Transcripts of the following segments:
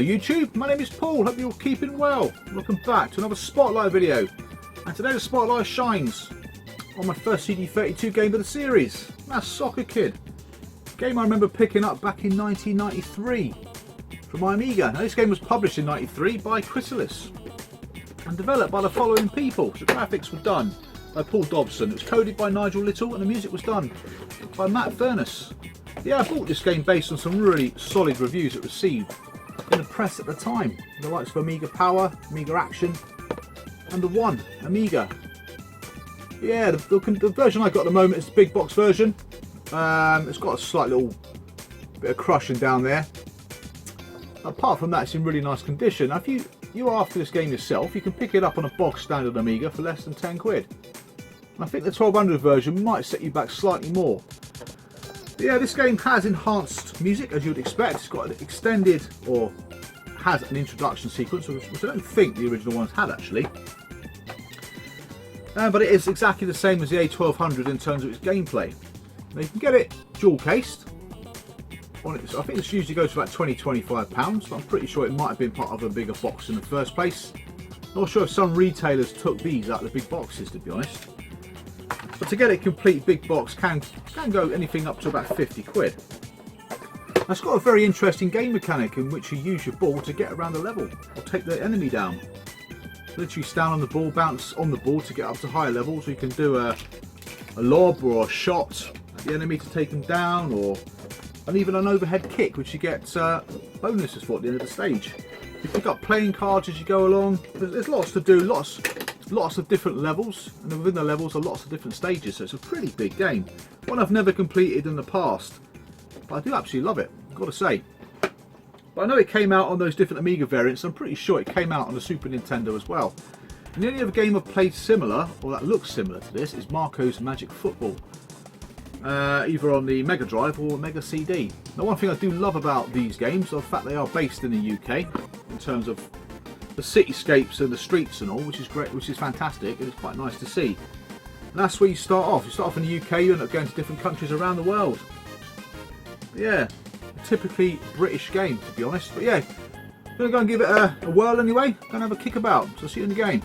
Hello YouTube, my name is Paul, hope you're keeping well. Welcome back to another Spotlight video. And today the spotlight shines on my first CD32 game of the series. That's Soccer Kid. A game I remember picking up back in 1993 from my Amiga. Now this game was published in 93 by Krisalis and developed by the following people. The graphics were done by Paul Dobson, it was coded by Nigel Little, and the music was done by Matt Furness. Yeah, I bought this game based on some really solid reviews it received in the press at the time. The likes of Amiga Power, Amiga Action, and the One Amiga. Yeah, the version I got at the moment is the big box version. It's got a slight little bit of crushing down there. Apart from that, it's in really nice condition. Now, if you are after this game yourself, you can pick it up on a box standard Amiga for less than 10 quid. And I think the 1200 version might set you back slightly more. But yeah, this game has enhanced music, as you would expect. It's got an extended, or has an introduction sequence, which I don't think the original ones had actually. But it is exactly the same as the A1200 in terms of its gameplay. Now you can get it dual cased. I think this usually goes for about £20–25, but I'm pretty sure it might have been part of a bigger box in the first place. Not sure if some retailers took these out of the big boxes, to be honest. But to get it complete, big box can go anything up to about 50 quid. Now it's got a very interesting game mechanic in which you use your ball to get around the level or take the enemy down. Literally stand on the ball, bounce on the ball to get up to higher levels. So you can do a lob or a shot at the enemy to take them down, and even an overhead kick, which you get bonuses for at the end of the stage. You pick up playing cards as you go along. There's lots to do, lots of different levels, and within the levels are lots of different stages, so it's a pretty big game. One I've never completed in the past, but I do absolutely love it, I've got to say. But I know it came out on those different Amiga variants, I'm pretty sure it came out on the Super Nintendo as well. And the only other game I've played similar, or that looks similar to this, is Marco's Magic Football. Either on the Mega Drive or Mega CD. Now one thing I do love about these games is the fact they are based in the UK, in terms of the cityscapes and the streets and all, which is great, which is fantastic, and it's quite nice to see. And that's where you start off. You start off in the UK, you end up going to different countries around the world. But yeah, a typically British game, to be honest. But yeah, I'm going to go and give it a whirl anyway. Go and have a kick about. So I'll see you in the game.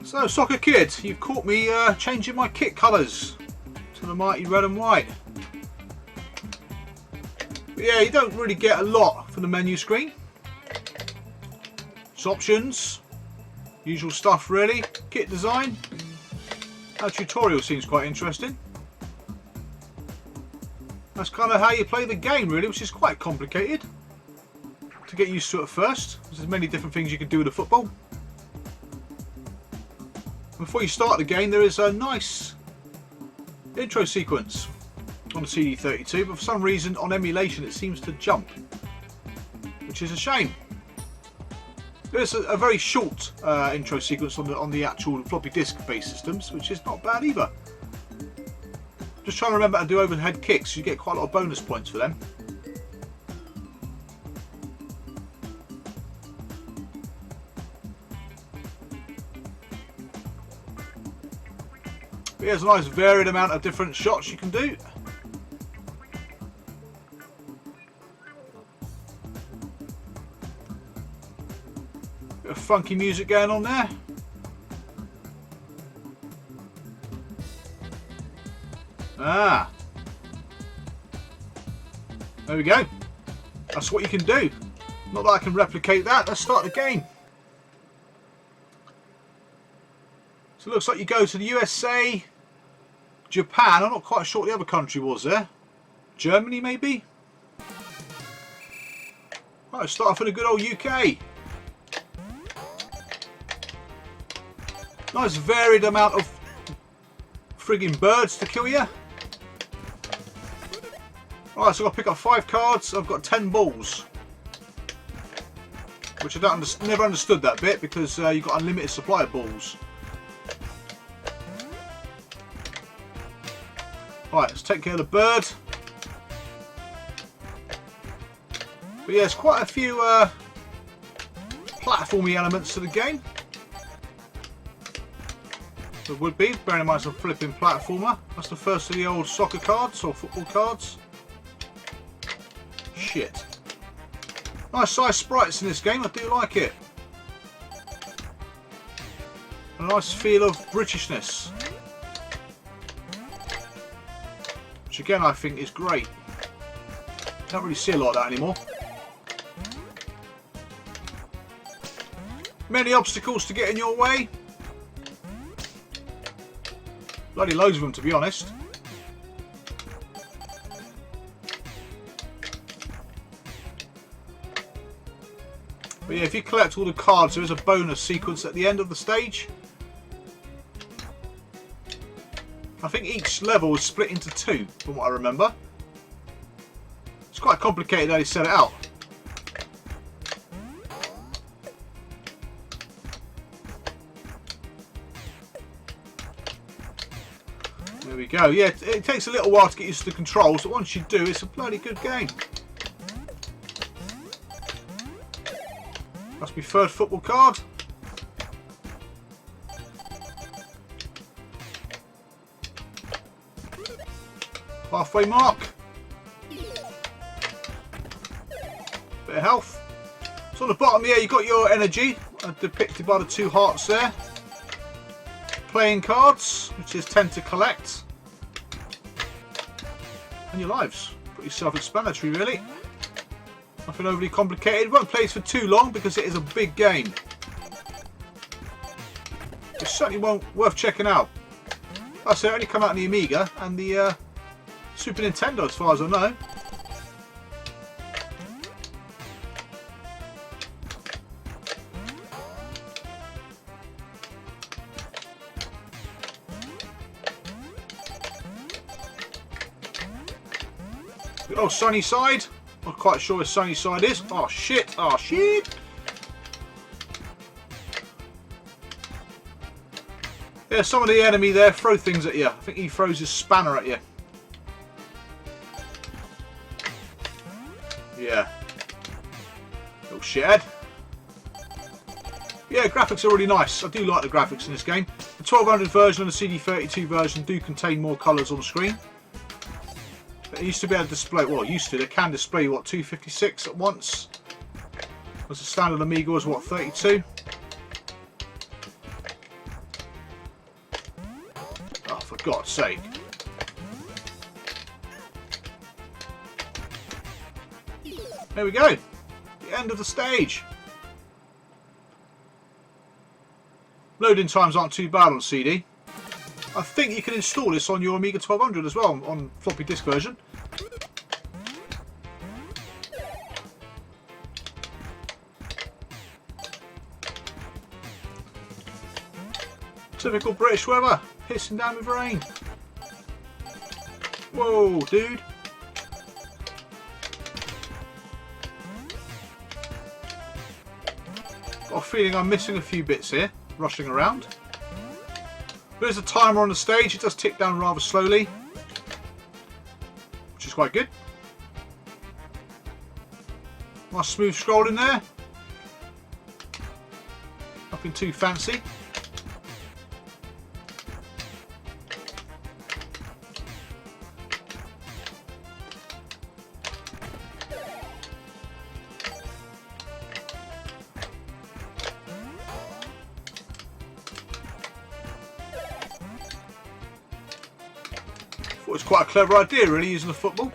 So Soccer Kid, you've caught me changing my kit colours to the mighty red and white. But yeah, you don't really get a lot from the menu screen. It's options, usual stuff really. Kit design, our tutorial seems quite interesting. That's kind of how you play the game really, which is quite complicated to get used to at first. There's many different things you can do with a football. Before you start the game, there is a nice intro sequence on the CD32, but for some reason on emulation it seems to jump, which is a shame. There's a very short intro sequence on the actual floppy disk based systems, which is not bad either. Just trying to remember how to do overhead kicks, you get quite a lot of bonus points for them. But here's a nice varied amount of different shots you can do. Bit of funky music going on there. Ah, there we go. That's what you can do. Not that I can replicate that. Let's start the game. So it looks like you go to the USA, Japan. I'm not quite sure what the other country was there. Germany maybe? Right, let's start off in a good old UK. Nice varied amount of frigging birds to kill you. Right, so I've got to pick up 5 cards. I've got 10 balls. Which I never understood that bit, because you've got unlimited supply of balls. Right, let's take care of the bird. But yeah, there's quite a few platformy elements to the game. There would be, bearing in mind some flipping platformer. That's the first of the old soccer cards or football cards. Shit. Nice size sprites in this game, I do like it. A nice feel of Britishness. Which again I think is great. Don't really see a lot of that anymore. Many obstacles to get in your way. Bloody loads of them, to be honest. But yeah, if you collect all the cards, there is a bonus sequence at the end of the stage. I think each level is split into 2, from what I remember. It's quite complicated how they set it out. There we go. Yeah, it takes a little while to get used to the controls, but once you do, it's a bloody good game. That's my 3rd football card. Halfway mark. Bit of health. So on the bottom here, you've got your energy, depicted by the 2 hearts there. Playing cards, which is 10 to collect. And your lives. Pretty self-explanatory, really. Nothing overly complicated. Won't play this for too long because it is a big game. It's certainly worth checking out. Like I said, it only come out on the Amiga and the Super Nintendo, as far as I know. Oh, sunny side. Not quite sure where sunny side is. Oh shit! Oh shit! Yeah, some of the enemy there throw things at you. I think he throws his spanner at you. Yeah. Little shithead. Yeah, graphics are really nice. I do like the graphics in this game. The 1200 version and the CD32 version do contain more colours on the screen. It used to be able to display, well, it used to, they can display, what, 256 at once? Whereas the standard Amiga was, what, 32? Oh, for God's sake. There we go. The end of the stage. Loading times aren't too bad on CD. I think you can install this on your Amiga 1200 as well, on floppy disk version. Typical British weather, pissing down with rain. Whoa, dude. Got a feeling I'm missing a few bits here, rushing around. There's a timer on the stage, it does tick down rather slowly, which is quite good. Nice smooth scrolling there. Nothing too fancy. Thought it was quite a clever idea, really, using the football.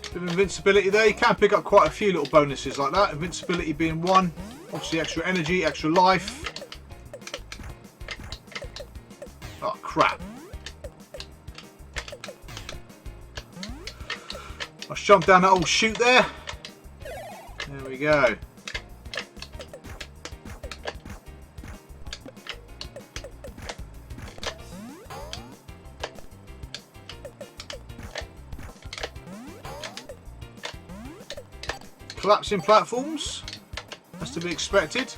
Bit of invincibility there. You can pick up quite a few little bonuses like that. Invincibility being one. Obviously extra energy, extra life. Oh crap. Let's jump down that old chute there. There we go. Collapsing platforms, that's to be expected.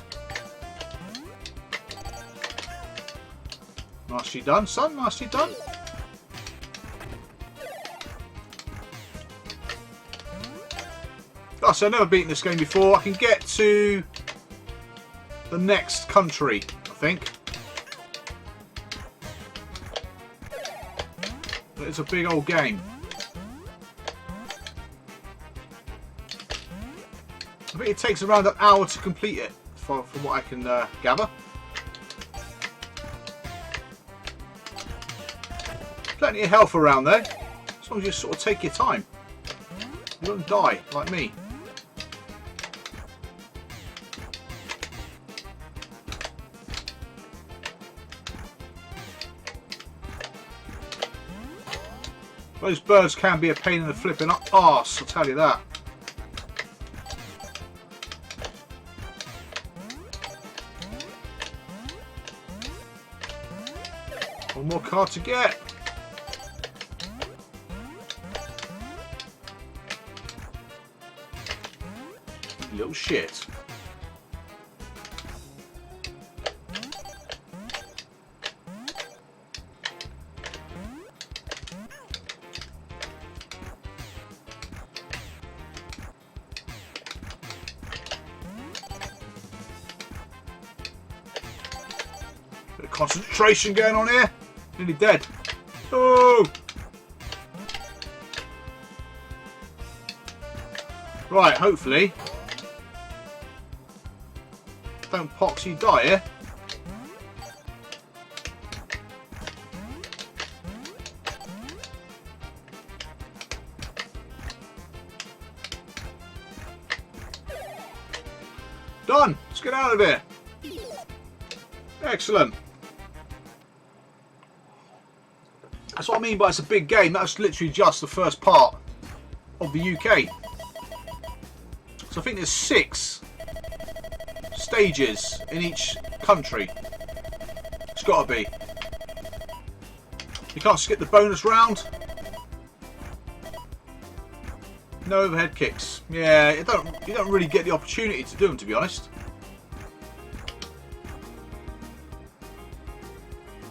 Nicely done, son, nicely done. Oh, so I've never beaten this game before. I can get to the next country, I think. But it's a big old game. I think it takes around an hour to complete it, from what I can gather. Plenty of health around there, as long as you sort of take your time. You don't die, like me. Those birds can be a pain in the flipping arse, I'll tell you that. One more card to get. Little shit. Bit of concentration going on here. Nearly dead. Oh! Right, hopefully. Don't poxy die here. Done! Let's get out of here. Excellent. That's what I mean by it's a big game. That's literally just the first part of the UK. So I think there's 6 stages in each country. It's got to be. You can't skip the bonus round. No overhead kicks. Yeah, you don't really get the opportunity to do them, to be honest.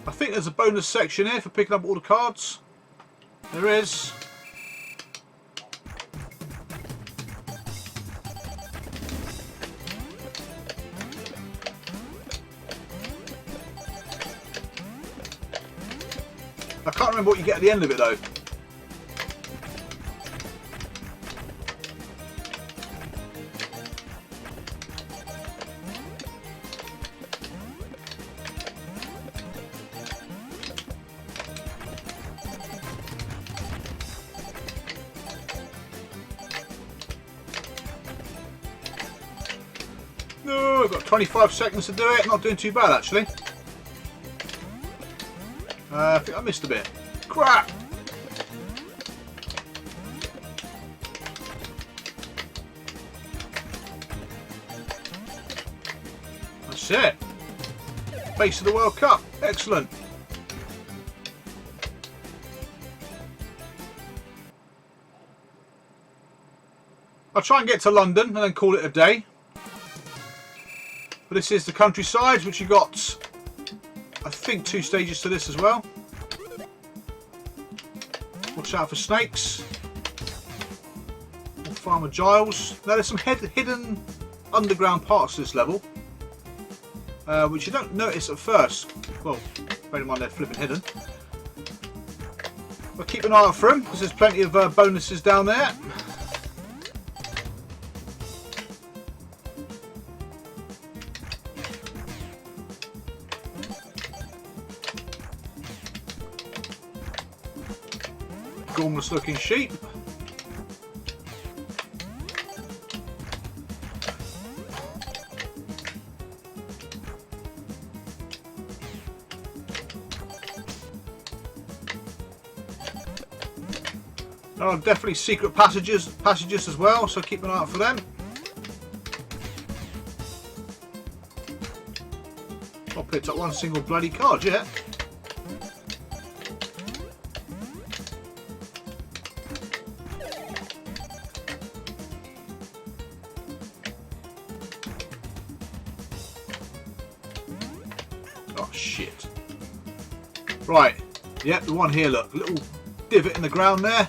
I think there's a bonus section here for picking up all the cards. There is. I can't remember what you get at the end of it though. No, I've got 25 seconds to do it. Not doing too bad actually. I think I missed a bit. Crap! That's it. Base of the World Cup. Excellent. I'll try and get to London and then call it a day. But this is the countryside, which you got, I think, 2 stages to this as well. Watch out for snakes. Or Farmer Giles. Now there's some hidden underground parts to this level, which you don't notice at first. Well, bear in mind they're flipping hidden. I'll keep an eye out for him because there's plenty of bonuses down there. Gormless looking sheep. There are definitely secret passages as well, so keep an eye out for them. I've picked up one single bloody card yet. Oh shit. Right, yep, the one here, look, a little divot in the ground there.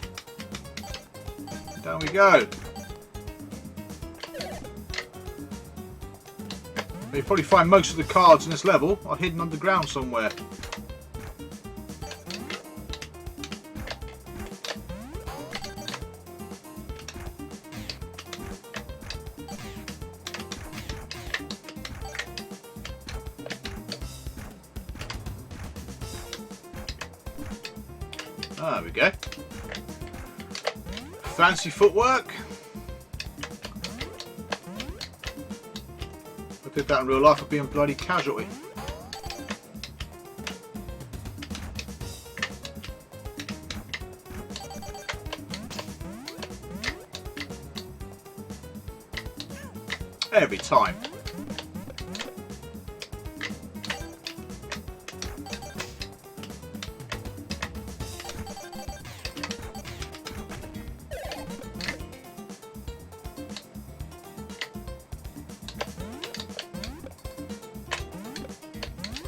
Down we go. You probably find most of the cards in this level are hidden underground somewhere. There we go. Fancy footwork. If I did that in real life, I'd be a bloody casualty. Every time.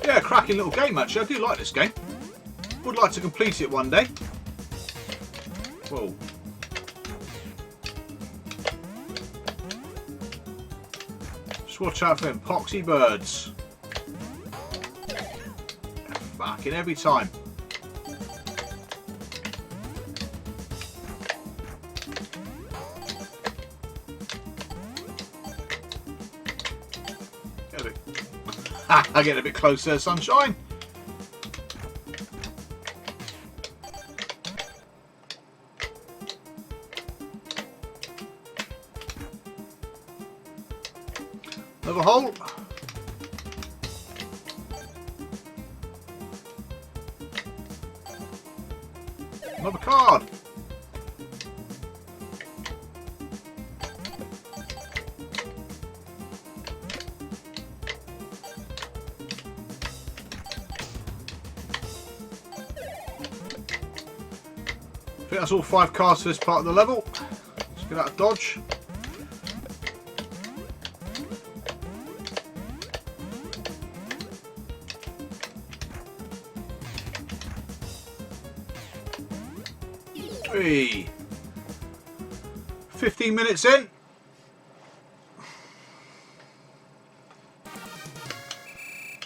Yeah, cracking little game actually. I do like this game. Would like to complete it one day. Whoa. Just watch out for them poxy birds. Fucking every time. I get a bit closer, sunshine. Another hole. Another card. I think that's all 5 cards for this part of the level. Let's get out of dodge. Hey. 15 minutes in.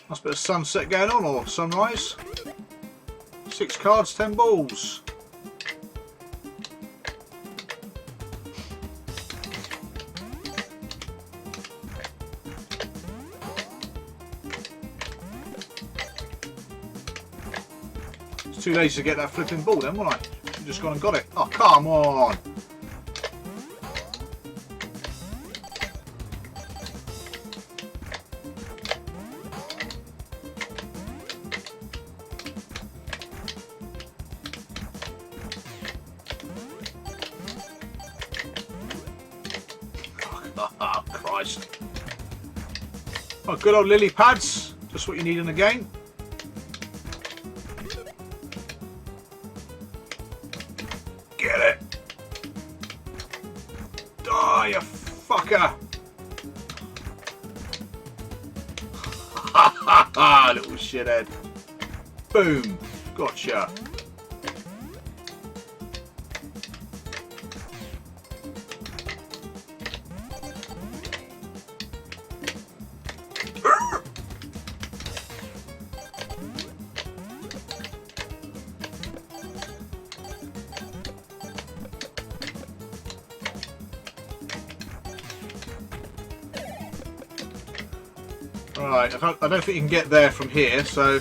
Must be a sunset going on or sunrise. 6 cards, 10 balls. Too lazy to get that flipping ball then, wasn't I? Should just gone and got it. Oh, come on! Oh, Christ. Oh, good old lily pads. Just what you need in a game. Get it! Die, you fucker! Ha ha ha! Little shithead. Boom! Gotcha. Right, I don't think you can get there from here, so...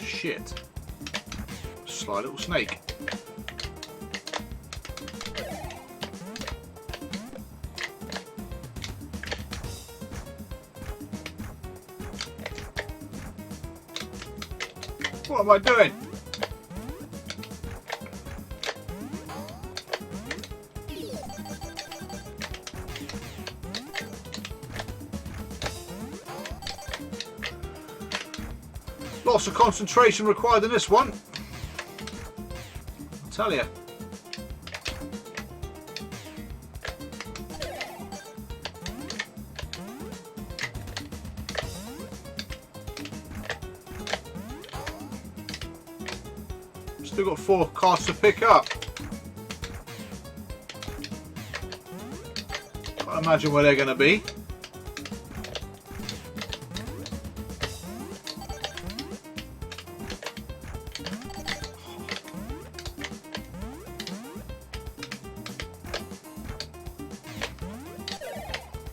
Shit. Sly little snake. What am I doing? Lots of concentration required in this one, I'll tell you. Still got 4 cards to pick up. Can't imagine where they're going to be.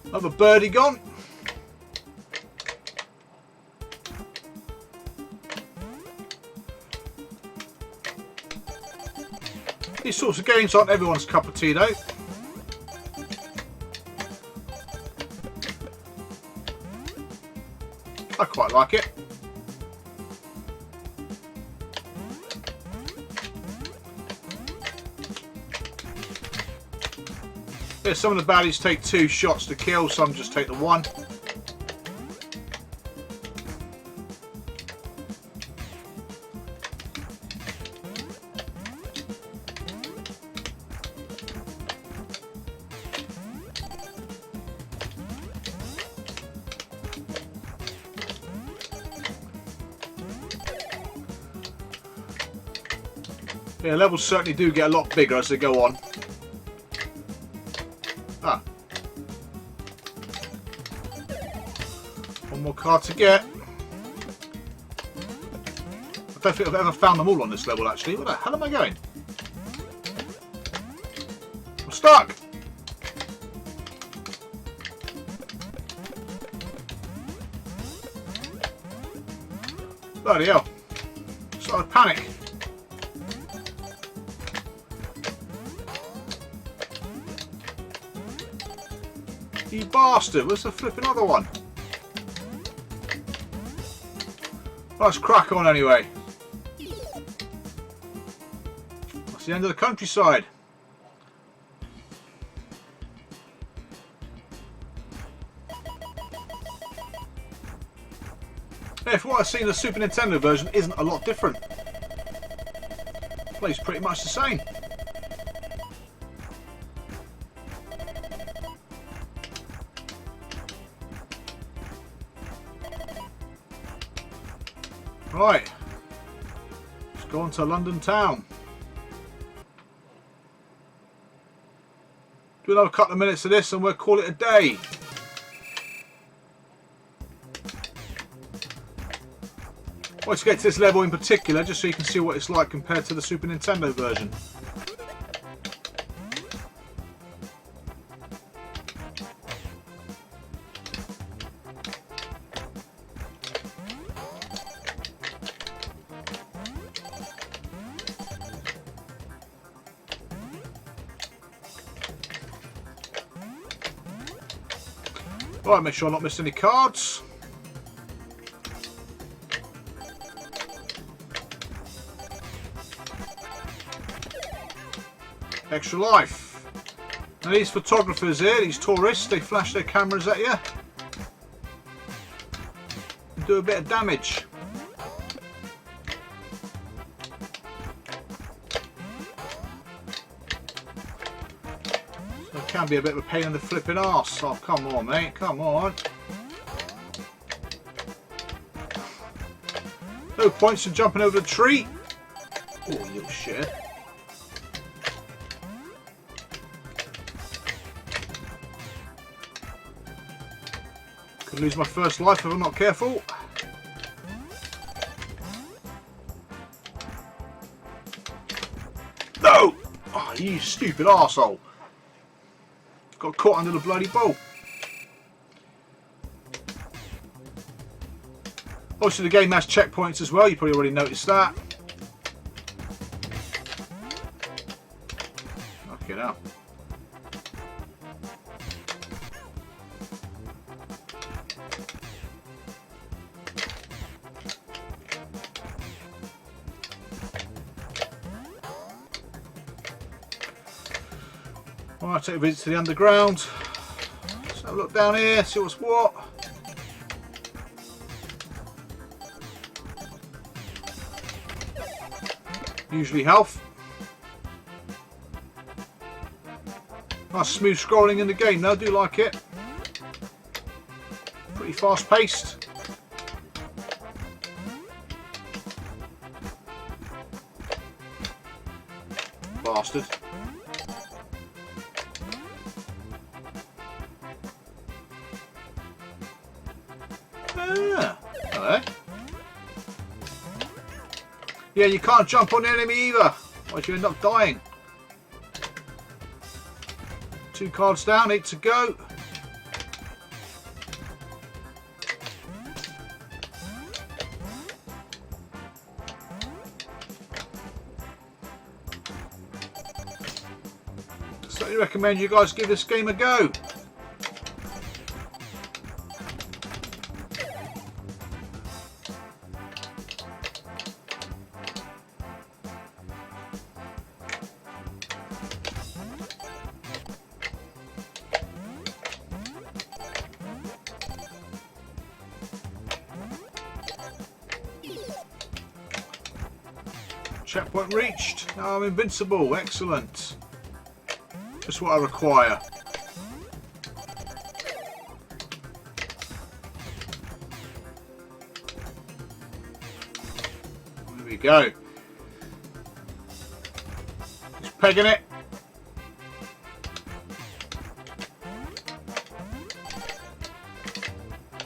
Another birdie gone. These sorts of games aren't everyone's cup of tea though. I quite like it. Yeah, some of the baddies take 2 shots to kill, some just take the 1. Yeah, levels certainly do get a lot bigger as they go on. Ah. One more card to get. I don't think I've ever found them all on this level actually. Where the hell am I going? I'm stuck! Bloody hell. Started to panic. You bastard, where's the flipping other one? Let's crack on anyway. That's the end of the countryside. Yeah, from what I've seen, the Super Nintendo version isn't a lot different. Plays pretty much the same. Right, let's go on to London town. Do another couple of minutes of this and we'll call it a day. Let's get to this level in particular just so you can see what it's like compared to the Super Nintendo version. Right, make sure I not miss any cards. Extra life. Now these photographers here, these tourists, they flash their cameras at you and do a bit of damage. So it can be a bit of a pain in the flipping arse. Oh, come on, mate, come on. No points in jumping over the tree. Oh, you little shit. I'll lose my first life if I'm not careful. No! Oh, you stupid arsehole. Got caught under the bloody bolt. Obviously the game has checkpoints as well, you probably already noticed that. Knock it out. Alright, take a visit to the underground. Let's have a look down here, see what's what. Usually health. Nice smooth scrolling in the game though, I do like it. Pretty fast paced. Bastard. Ah, hello. Yeah, you can't jump on the enemy either, otherwise you end up dying. 2 cards down, 8 to go. Certainly recommend you guys give this game a go. Checkpoint reached. Now I'm invincible. Excellent. Just what I require. There we go. Just pegging it.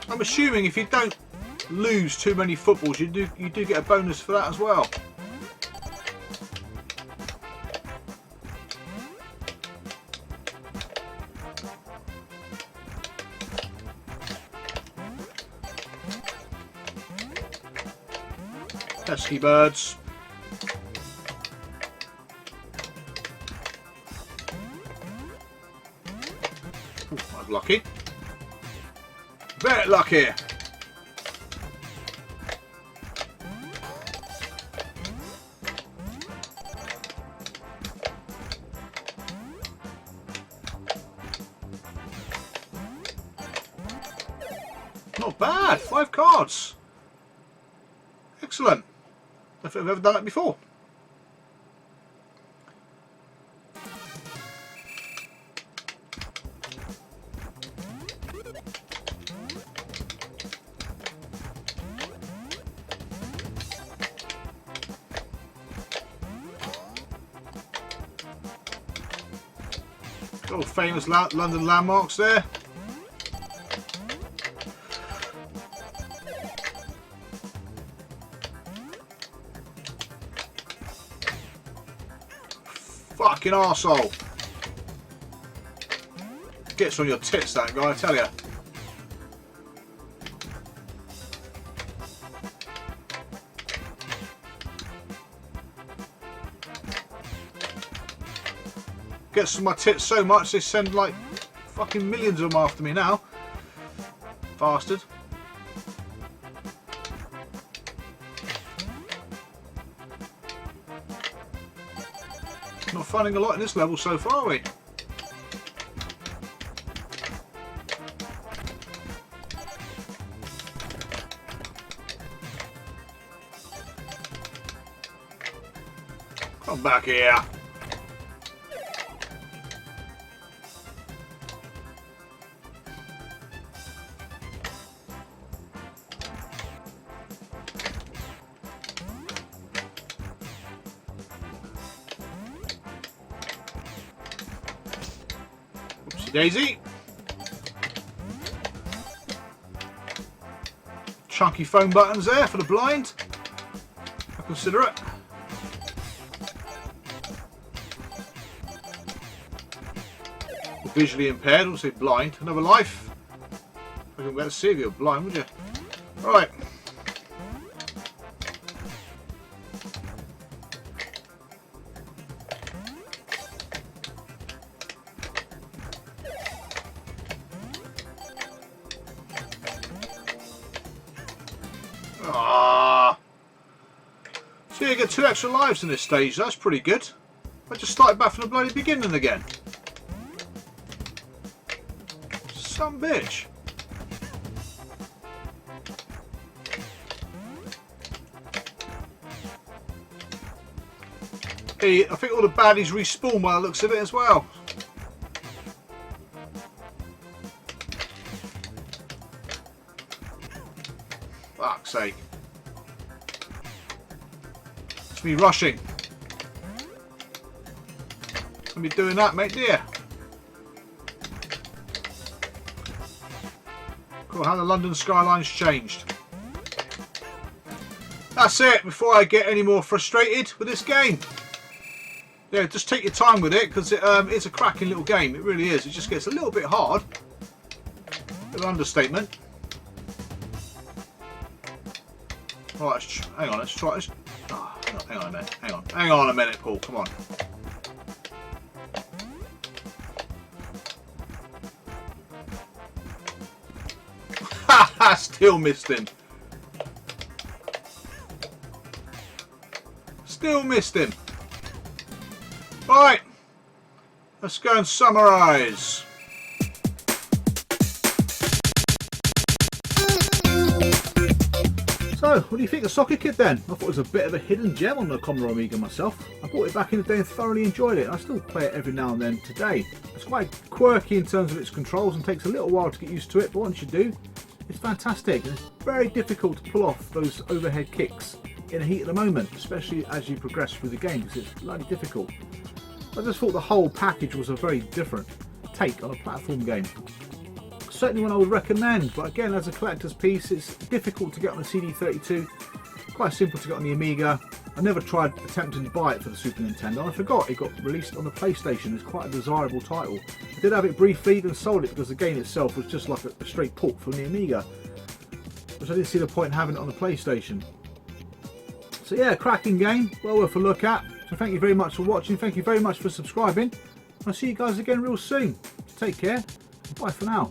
I'm assuming if you don't lose too many footballs, you do get a bonus for that as well. Pesky birds. Ooh, I was lucky. Very lucky. Not bad. 5 cards. Excellent. I don't think I've ever done that before. All famous London landmarks there. Fucking arsehole. Gets on your tits, that guy, I tell you. Gets on my tits so much they send like fucking millions of them after me now. Bastard. Not finding a lot in this level so far, are we? Come back here. Oopsie daisy. chunky foam buttons there for the blind. I consider it. The visually impaired, also blind. Another life. I wouldn't be able to see if you were blind, would you? Right. Ah. So you get 2 extra lives in this stage. That's pretty good. I just started back from the bloody beginning again. Some bitch. Hey, I think all the baddies respawn by the looks of it as well. Fuck's sake. It's me rushing. I'll be doing that, mate, dear. Cool, how the London skyline's changed. That's it, before I get any more frustrated with this game. Yeah, just take your time with it, because it's a cracking little game. It really is. It just gets a little bit hard. Little understatement. Right, hang on, let's try this. Oh, hang on a minute. Hang on a minute, Paul. Come on. Haha, still missed him. Still missed him. Right, let's go and summarise. So, what do you think of Soccer Kid then? I thought it was a bit of a hidden gem on the Commodore Amiga myself. I bought it back in the day and thoroughly enjoyed it. I still play it every now and then today. It's quite quirky in terms of its controls and takes a little while to get used to it, but once you do, it's fantastic. And it's very difficult to pull off those overhead kicks in the heat of the moment, especially as you progress through the game, because it's bloody difficult. I just thought the whole package was a very different take on a platform game. Certainly one I would recommend, but again, as a collector's piece, it's difficult to get on the CD32, quite simple to get on the Amiga. I never tried attempting to buy it for the Super Nintendo. I forgot it got released on the PlayStation. It's quite a desirable title. I did have it briefly, then sold it because the game itself was just like a straight port from the Amiga, which I didn't see the point in having it on the PlayStation. So yeah, cracking game, well worth a look at. So thank you very much for watching, thank you very much for subscribing. I'll see you guys again real soon. Take care, bye for now.